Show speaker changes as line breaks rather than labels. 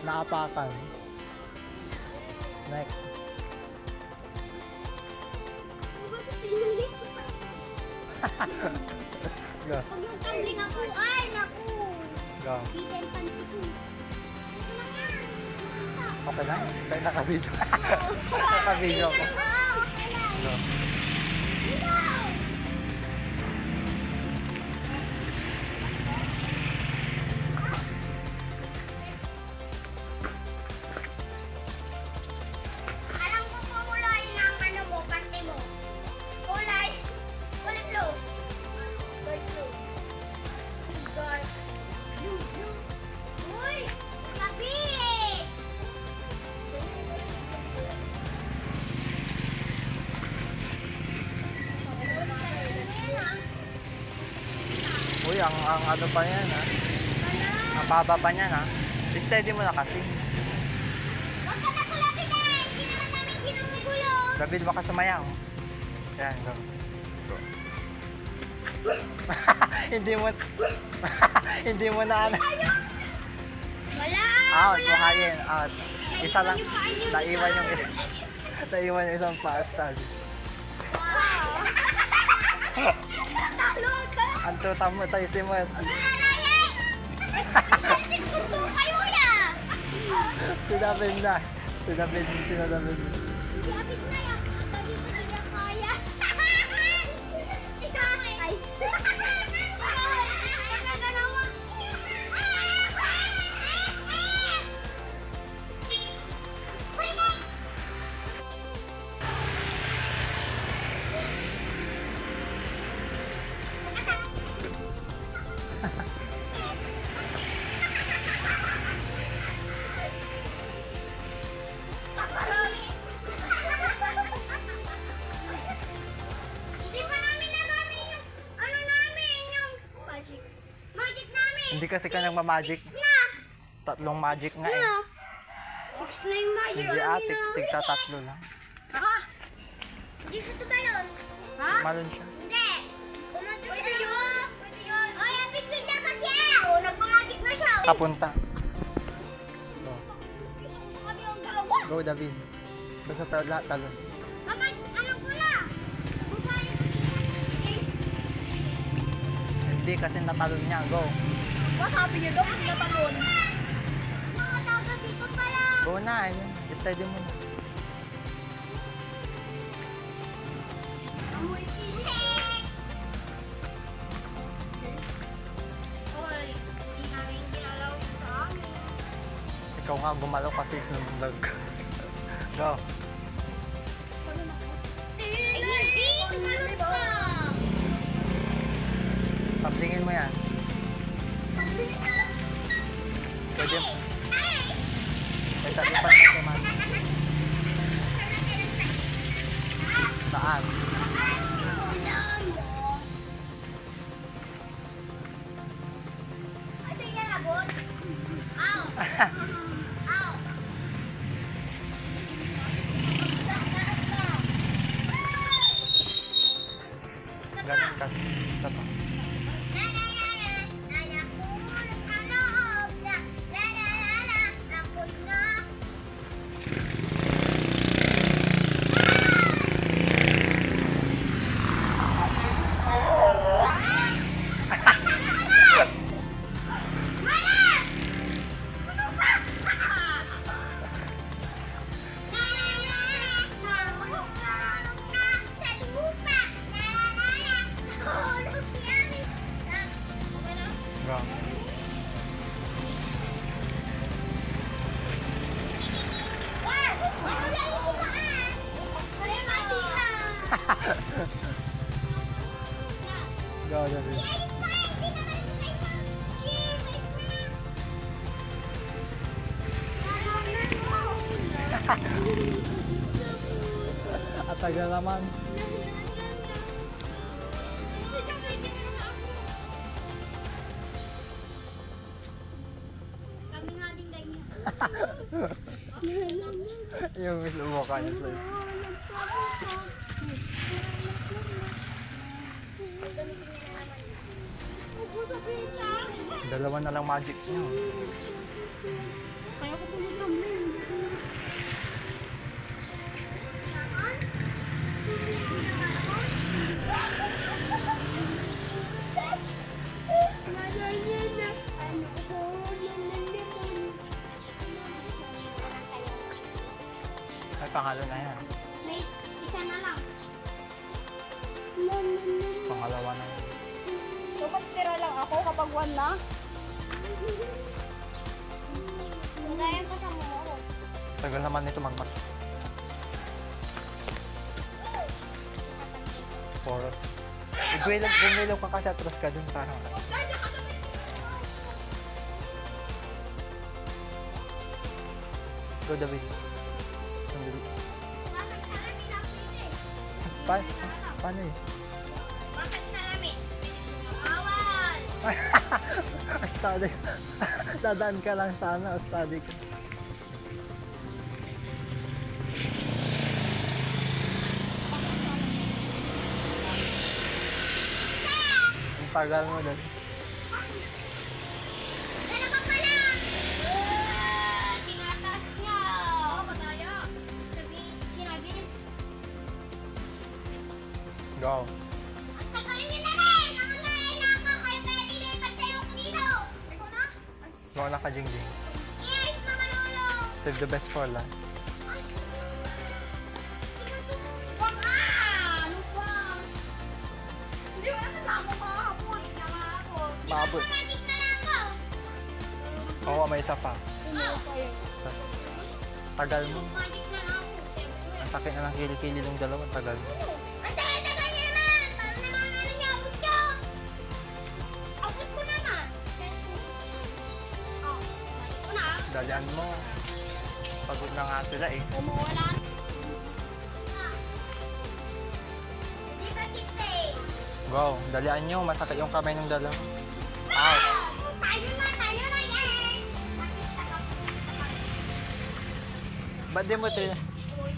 Naapakan. Next. Go.
Huwag yung tumbling ako. Ay, naku.
Go.
Kita yung panty ko.
Okay lang. Tayo naka-video. Naka-video ako.
Okay lang.
Go.
Alam ko po kulay ng ano mo, panty mo. Kulay blue. Dark blue. Dark blue. Uy! Gabi!
Uy, ang ano pa yan ha? Ang baba pa niyan ha? Steady mo na kasi.
Huwag ka na kulapitan! Hindi naman namin ginugulo!
David, baka sumayaw. Yan, go. Go. Hindi mo... Hindi mo na ano.
Wala!
Out,
Wala!
buhayin. Out. Isa lang.
Naiwan yung paa niyo.
Naiwan yung isang pastal.
Wow! Talo ka!
Ang tuta mo, tayo simot.
Pansin ko to kayo ya!
Sinabing na. Sinabing.
Lapit na yan. Ang dami ko hindi kaya. Ikaw ay. Pagkagalawa. Hindi pa namin nagamit yung ano namin, yung magic. Magic namin.
Hindi kasi ka nagmamagic.
Na!
Tatlong magic nga eh.
Na! Six na yung magic
Hindi
namin na.
tigta tatlo lang.
Ha? Hindi siya tumalon. Ha?
Malon siya.
Hindi. Kumanto siya. Pwede yun. Pwede yun. O, yan, bitbit na kasi. O, nagmamagic na siya.
Kapunta. Go.
Kami ang dalawa.
Go, David. Basta lahat talon.
Mama, ano ko na? Bubay.
Hindi kasi natalon niya. Go.
Masabi niyo daw kung natalon. Mga taga dito pala.
Go na. Ayun. Steady mo na.
Amoy kisik. Hoy, hindi namin ginalaw sa amin.
Ikaw nga gumalaw kasi nung vlog. Go.
Ay, hindi! Tumalon ka!
Pablingin mo yan. Pwede. May tabi pa naman naman. Taas.
Ate, yan abot. Ow! Ow!
Ganun kasi. Isa pa. Go. Go, David. At tagal naman.
Kami nga din ganyan.
Yung mukha niya slice. Dalawa na lang magic niyo.
Kaya ko pumunta
May pangalan na yan.
May isa na lang.
Pangalawa na yan.
So, magtira lang ako kapag 1 na?
Magayan pa sa mo.
Tagal naman nito magmat. 4. Bumilog ka kasi atras ka dun parang. Go David. Sandali. Paano eh?
Bakit salamin? Bawal!
Astadi. Dadaan ka lang sana, astadi ka. Ang tagal mo dali.
Dalawa pa lang! Tinatas niya! Oo, pataya. Sinabi niya,
Go.
ang tagal niyo na rin! Ang nain na ako kayo pwede lipat sa'yo ko dito! Ikaw na?
Go na ka, Jingjing.
Yes, mga lolo!
Save the best for last.
Wag ano ba? Hindi mo na ako makakapon. Nakakapon.
Maabot.
Magic na lang ako.
Oo, may isa pa.
Oh,
Tas, tagal mo.
magic na lang ako.
Ang sakit na ng kilikili ng dalawa, tagal mo.
Ang tagal-tagal niya naman! Paano naman namin niya abot siya? Abot ko naman. Oh, balik ko na.
Dalian mo. Pagod na nga sila eh.
Umuwala na. Hindi ba kita eh?
Go, dalian nyo. Masakit yung kamay ng dalawa. Out.
Tayo na yan!
Ba't di mo trin...
Uy,